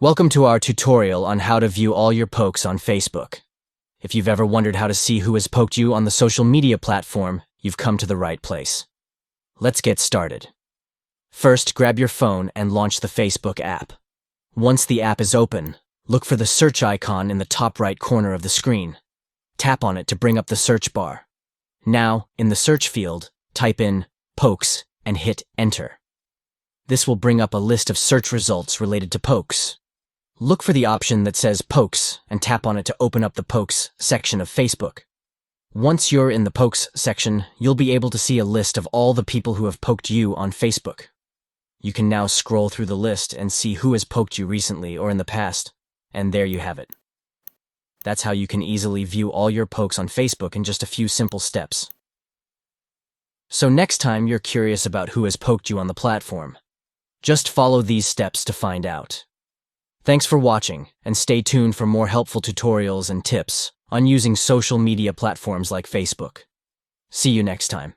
Welcome to our tutorial on how to view all your pokes on Facebook. If you've ever wondered how to see who has poked you on the social media platform, you've come to the right place. Let's get started. First, grab your phone and launch the Facebook app. Once the app is open, look for the search icon in the top right corner of the screen. Tap on it to bring up the search bar. Now, in the search field, type in pokes and hit enter. This will bring up a list of search results related to pokes. Look for the option that says Pokes and tap on it to open up the Pokes section of Facebook. Once you're in the Pokes section, you'll be able to see a list of all the people who have poked you on Facebook. You can now scroll through the list and see who has poked you recently or in the past, and there you have it. That's how you can easily view all your pokes on Facebook in just a few simple steps. So next time you're curious about who has poked you on the platform, just follow these steps to find out. Thanks for watching, and stay tuned for more helpful tutorials and tips on using social media platforms like Facebook. See you next time.